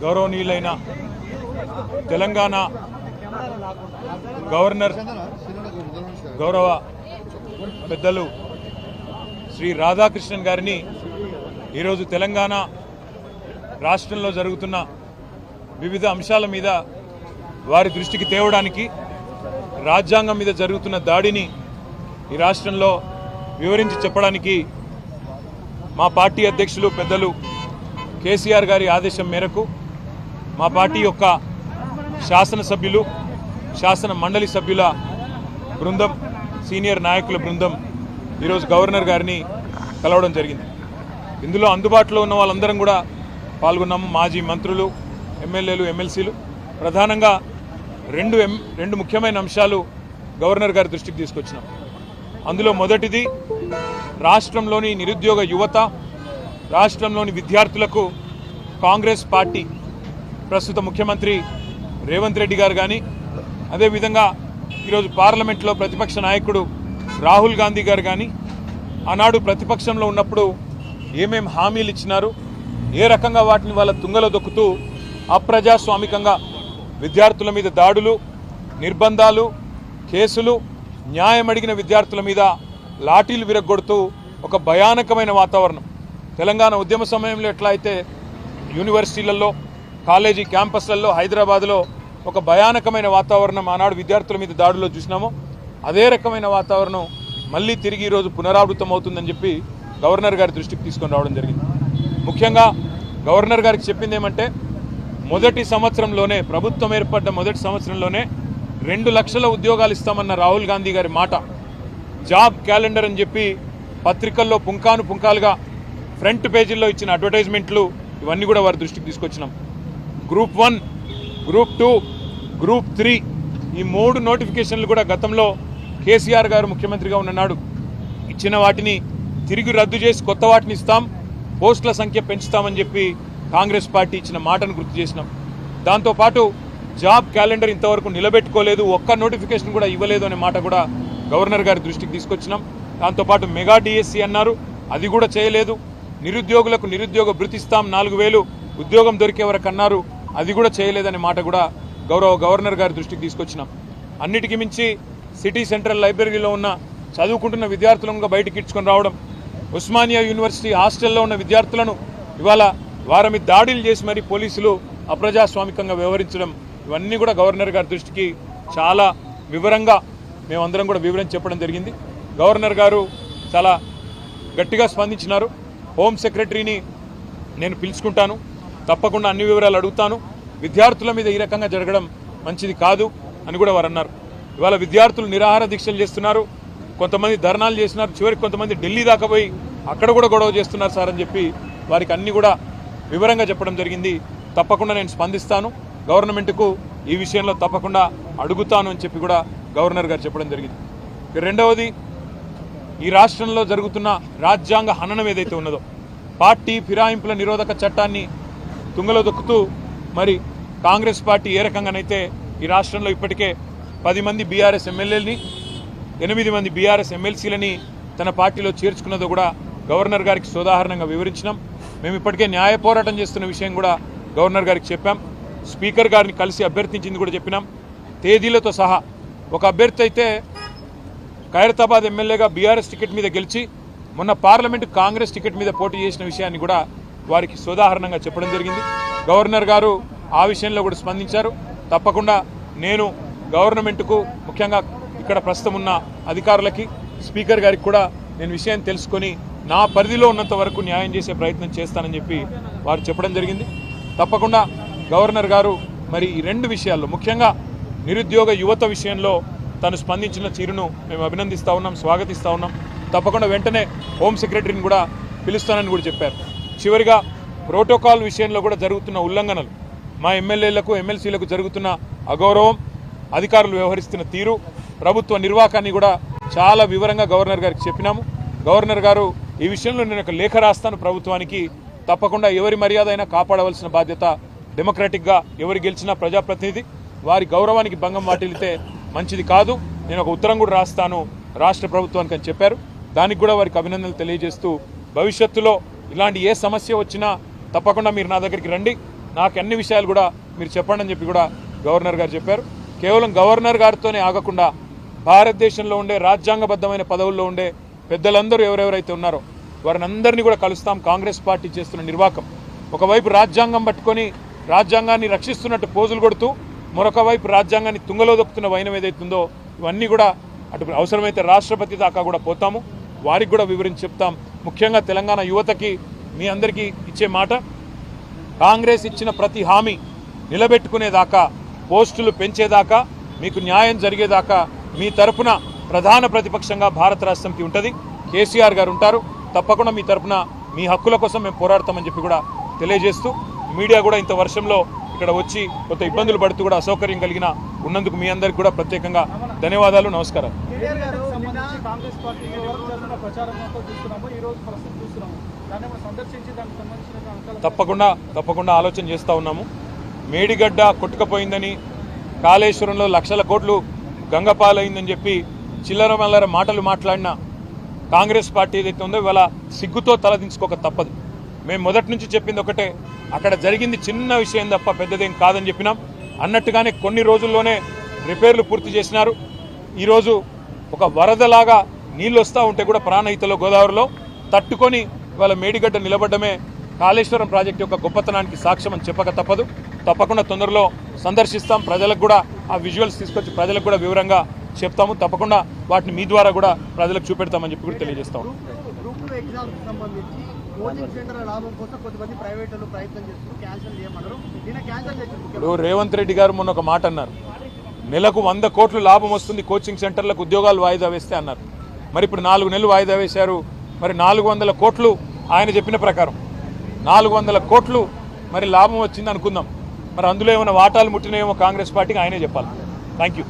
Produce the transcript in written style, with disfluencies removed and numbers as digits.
గౌరవనీయులైన తెలంగాణ గవర్నర్ గౌరవ పెద్దలు శ్రీ రాధాకృష్ణన్ గారిని ఈరోజు తెలంగాణ రాష్ట్రంలో జరుగుతున్న వివిధ అంశాల మీద వారి దృష్టికి తేవడానికి, రాజ్యాంగం మీద జరుగుతున్న దాడిని ఈ రాష్ట్రంలో వివరించి చెప్పడానికి మా పార్టీ అధ్యక్షులు పెద్దలు కేసీఆర్ గారి ఆదేశం మేరకు మా పార్టీ యొక్క శాసనసభ్యులు, శాసన మండలి సభ్యుల బృందం, సీనియర్ నాయకుల బృందం ఈరోజు గవర్నర్ గారిని కలవడం జరిగింది. ఇందులో అందుబాటులో ఉన్న వాళ్ళందరం కూడా పాల్గొన్నాము. మాజీ మంత్రులు, ఎమ్మెల్యేలు, ఎమ్మెల్సీలు. ప్రధానంగా రెండు ముఖ్యమైన అంశాలు గవర్నర్ గారి దృష్టికి తీసుకొచ్చినాం. అందులో మొదటిది, రాష్ట్రంలోని నిరుద్యోగ యువత, రాష్ట్రంలోని విద్యార్థులకు కాంగ్రెస్ పార్టీ ప్రస్తుత ముఖ్యమంత్రి రేవంత్ రెడ్డి గారు కానీ, అదేవిధంగా ఈరోజు పార్లమెంట్లో ప్రతిపక్ష నాయకుడు రాహుల్ గాంధీ గారు కానీ ఆనాడు ప్రతిపక్షంలో ఉన్నప్పుడు ఏమేం హామీలు ఇచ్చినారు, ఏ రకంగా వాటిని వాళ్ళ తుంగలో దొక్కుతూ అప్రజాస్వామికంగా విద్యార్థుల మీద దాడులు, నిర్బంధాలు, కేసులు, న్యాయం అడిగిన విద్యార్థుల మీద లాఠీలు విరగొడుతూ ఒక భయానకమైన వాతావరణం. తెలంగాణ ఉద్యమ సమయంలో ఎట్లా అయితే యూనివర్సిటీలలో, కాలేజీ క్యాంపస్లలో, హైదరాబాద్లో ఒక భయానకమైన వాతావరణం ఆనాడు విద్యార్థుల మీద దాడుల్లో చూసినామో, అదే రకమైన వాతావరణం మళ్ళీ తిరిగి ఈరోజు పునరావృతం అవుతుందని చెప్పి గవర్నర్ గారి దృష్టికి తీసుకొని రావడం జరిగింది. ముఖ్యంగా గవర్నర్ గారికి చెప్పింది ఏమంటే, మొదటి సంవత్సరంలోనే, ప్రభుత్వం ఏర్పడ్డ మొదటి సంవత్సరంలోనే 2 లక్షల ఉద్యోగాలు ఇస్తామన్న రాహుల్ గాంధీ గారి మాట, జాబ్ క్యాలెండర్ అని చెప్పి పత్రికల్లో పుంకాను పుంకాలుగా ఫ్రంట్ పేజీల్లో ఇచ్చిన అడ్వర్టైజ్మెంట్లు, ఇవన్నీ కూడా వారి దృష్టికి తీసుకొచ్చినాం. గ్రూప్ 1, గ్రూప్ 2, గ్రూప్ 3 ఈ 3 నోటిఫికేషన్లు కూడా గతంలో కేసీఆర్ గారు ముఖ్యమంత్రిగా ఉన్ననాడు ఇచ్చిన వాటిని తిరిగి రద్దు చేసి కొత్త వాటిని ఇస్తాం, పోస్టుల సంఖ్య పెంచుతామని చెప్పి కాంగ్రెస్ పార్టీ ఇచ్చిన మాటను గుర్తు చేసినాం. దాంతోపాటు జాబ్ క్యాలెండర్ ఇంతవరకు నిలబెట్టుకోలేదు, ఒక్క నోటిఫికేషన్ కూడా ఇవ్వలేదు అనే మాట కూడా గవర్నర్ గారి దృష్టికి తీసుకొచ్చినాం. దాంతోపాటు మెగా డిఎస్సి అన్నారు, అది కూడా చేయలేదు. నిరుద్యోగులకు నిరుద్యోగ భృతి ఇస్తాం, 4000 ఉద్యోగం దొరికే వరకు అన్నారు, అది కూడా చేయలేదనే మాట కూడా గవర్నర్ గారి దృష్టికి తీసుకొచ్చినాం. అన్నిటికీ మించి సిటీ సెంట్రల్ లైబ్రరీలో ఉన్న చదువుకుంటున్న విద్యార్థులను బయటికి ఇడ్చుకొని రావడం, ఉస్మానియా యూనివర్సిటీ హాస్టల్లో ఉన్న విద్యార్థులను ఇవాళ వారి మీద దాడులు చేసి మరి పోలీసులు అప్రజాస్వామికంగా వ్యవహరించడం, ఇవన్నీ కూడా గవర్నర్ గారి దృష్టికి చాలా వివరంగా మేమందరం కూడా వివరించి చెప్పడం జరిగింది. గవర్నర్ గారు చాలా గట్టిగా స్పందించినారు. హోమ్ సెక్రటరీని నేను పిలుచుకుంటాను, తప్పకుండా అన్ని వివరాలు అడుగుతాను, విద్యార్థుల మీద ఈ రకంగా జరగడం మంచిది కాదు అని కూడా వారు అన్నారు. ఇవాళ విద్యార్థులు నిరాహార దీక్షలు చేస్తున్నారు, కొంతమంది ధర్నాలు చేస్తున్నారు, చివరికి కొంతమంది ఢిల్లీ దాకా పోయి అక్కడ కూడా గొడవ చేస్తున్నారు సార్ అని చెప్పి వారికి అన్ని కూడా వివరంగా చెప్పడం జరిగింది. తప్పకుండా నేను స్పందిస్తాను, గవర్నమెంట్కు ఈ విషయంలో తప్పకుండా అడుగుతాను అని చెప్పి కూడా గవర్నర్ గారు చెప్పడం జరిగింది. రెండవది, ఈ రాష్ట్రంలో జరుగుతున్న రాజ్యాంగ హననం ఏదైతే ఉన్నదో, పార్టీ ఫిరాయింపుల నిరోధక చట్టాన్ని తుంగలో దొక్కుతూ మరి కాంగ్రెస్ పార్టీ ఏ రకంగానైతే ఈ రాష్ట్రంలో ఇప్పటికే 10 మంది బీఆర్ఎస్ ఎమ్మెల్యేలని, 8 మంది బీఆర్ఎస్ ఎమ్మెల్సీలని తన పార్టీలో చేర్చుకున్నదో కూడా గవర్నర్ గారికి సోదాహరణంగా వివరించినాం. మేము ఇప్పటికే న్యాయ పోరాటం చేస్తున్న విషయం కూడా గవర్నర్ గారికి చెప్పాం. స్పీకర్ గారిని కలిసి అభ్యర్థించింది కూడా చెప్పినాం, తేదీలతో సహా. ఒక అభ్యర్థి అయితే ఖైరతాబాద్ ఎమ్మెల్యేగా బీఆర్ఎస్ టికెట్ మీద గెలిచి మొన్న పార్లమెంటు కాంగ్రెస్ టికెట్ మీద పోటీ చేసిన విషయాన్ని కూడా వారికి సోదాహరణంగా చెప్పడం జరిగింది. గవర్నర్ గారు ఆ విషయంలో కూడా స్పందించారు. తప్పకుండా నేను గవర్నమెంట్కు, ముఖ్యంగా ఇక్కడ ప్రస్తుతం ఉన్న అధికారులకి, స్పీకర్ గారికి కూడా నేను విషయాన్ని తెలుసుకొని నా పరిధిలో ఉన్నంత వరకు న్యాయం చేసే ప్రయత్నం చేస్తానని చెప్పి వారు చెప్పడం జరిగింది. తప్పకుండా గవర్నర్ గారు మరి ఈ 2 విషయాల్లో, ముఖ్యంగా నిరుద్యోగ యువత విషయంలో తను స్పందించిన తీరును మేము అభినందిస్తూ ఉన్నాం, స్వాగతిస్తూ ఉన్నాం. తప్పకుండా వెంటనే హోమ్ సెక్రటరీని కూడా పిలుస్తానని కూడా చెప్పారు. చివరిగా ప్రోటోకాల్ విషయంలో కూడా జరుగుతున్న ఉల్లంఘనలు, మా ఎమ్మెల్యేలకు, ఎమ్మెల్సీలకు జరుగుతున్న అగౌరవం, అధికారులు వ్యవహరిస్తున్న తీరు, ప్రభుత్వ నిర్వాహకాన్ని కూడా చాలా వివరంగా గవర్నర్ గారికి చెప్పినాము. గవర్నర్ గారు ఈ విషయంలో నేను ఒక లేఖ రాస్తాను ప్రభుత్వానికి, తప్పకుండా ఎవరి మర్యాద అయినా కాపాడవలసిన బాధ్యత డెమోక్రాటిక్గా, ఎవరు గెలిచినా ప్రజాప్రతినిధి, వారి గౌరవానికి భంగం వాటిల్లితే మంచిది కాదు, నేను ఒక ఉత్తరం కూడా రాస్తాను రాష్ట్ర ప్రభుత్వానికి అని చెప్పారు. దానికి కూడా వారికి అభినందనలు తెలియజేస్తూ, భవిష్యత్తులో ఇలాంటి ఏ సమస్య వచ్చినా తప్పకుండా మీరు నా దగ్గరికి రండి, నాకు అన్ని విషయాలు కూడా మీరు చెప్పండి అని చెప్పి కూడా గవర్నర్ గారు చెప్పారు. కేవలం గవర్నర్ గారితోనే ఆగకుండా భారతదేశంలో ఉండే రాజ్యాంగబద్ధమైన పదవుల్లో ఉండే పెద్దలందరూ ఎవరెవరైతే ఉన్నారో వారిని అందరినీ కూడా కలుస్తాం. కాంగ్రెస్ పార్టీ చేస్తున్న నిర్వాకం, ఒకవైపు రాజ్యాంగం పట్టుకొని రాజ్యాంగాన్ని రక్షిస్తున్నట్టు పోజులు కొడుతూ మరొక వైపు రాజ్యాంగాన్ని తుంగలో దొక్కుతున్న వైనం ఏదైతుందో ఇవన్నీ కూడా అటు అవసరమైతే రాష్ట్రపతి దాకా కూడా పోతాము, వారికి కూడా వివరించి చెప్తాం. ముఖ్యంగా తెలంగాణ యువతకి మీ అందరికీ ఇచ్చే మాట, కాంగ్రెస్ ఇచ్చిన ప్రతి హామీ నిలబెట్టుకునేదాకా, పోస్టులు పెంచేదాకా, మీకు న్యాయం జరిగేదాకా మీ తరపున ప్రధాన ప్రతిపక్షంగా భారత రాష్ట్రంకి ఉంటుంది. కేసీఆర్ గారు ఉంటారు. తప్పకుండా మీ తరపున మీ హక్కుల కోసం మేము పోరాడతామని చెప్పి కూడా తెలియజేస్తూ, మీడియా కూడా ఇంత వర్షంలో ఇక్కడ వచ్చి కొంత ఇబ్బందులు పడుతూ కూడా అసౌకర్యం కలిగిన ఉన్నందుకు మీ అందరికీ కూడా ప్రత్యేకంగా ధన్యవాదాలు, నమస్కారం. తప్పకుండా ఆలోచన చేస్తూ ఉన్నాము. మేడిగడ్డ కొట్టుకపోయిందని, కాళేశ్వరంలో లక్షల కోట్లు గంగపాలైందని చెప్పి చిల్లర మల్లర మాటలు మాట్లాడిన కాంగ్రెస్ పార్టీ ఏదైతే ఉందో ఇవాళ సిగ్గుతో తలదించుకోక తప్పదు. మేము మొదటి నుంచి చెప్పింది ఒకటే, అక్కడ జరిగింది చిన్న విషయం తప్ప పెద్దదేం కాదని చెప్పినాం. అన్నట్టుగానే కొన్ని రోజుల్లోనే రిపేర్లు పూర్తి చేసినారు. ఈరోజు ఒక వరదలాగా నీళ్ళు వస్తూ ఉంటే కూడా ప్రాణహితలో గోదావరిలో తట్టుకొని ఇవాళ మేడిగడ్డ నిలబడ్డమే కాళేశ్వరం ప్రాజెక్టు యొక్క గొప్పతనానికి సాక్ష్యం అని చెప్పక తప్పదు. తప్పకుండా తొందరలో సందర్శిస్తాం. ప్రజలకు కూడా ఆ విజువల్స్ తీసుకొచ్చి ప్రజలకు కూడా వివరంగా చెప్తాము. తప్పకుండా వాటిని మీ ద్వారా కూడా ప్రజలకు చూపెడతామని చెప్పి కూడా తెలియజేస్తాం. ఇప్పుడు రేవంత్ రెడ్డి గారు మొన్న ఒక మాట అన్నారు, నెలకు 100 కోట్లు లాభం వస్తుంది కోచింగ్ సెంటర్లకు ఉద్యోగాలు వాయిదా వేస్తే అన్నారు. మరి ఇప్పుడు 4 నెలలు వాయిదా వేశారు. మరి 400 కోట్లు ఆయన చెప్పిన ప్రకారం 400 కోట్లు మరి లాభం వచ్చింది అనుకుందాం. మరి అందులో ఏమైనా వాటాలు ముట్టినేమో కాంగ్రెస్ పార్టీకి ఆయనే చెప్పాలి. Thank you.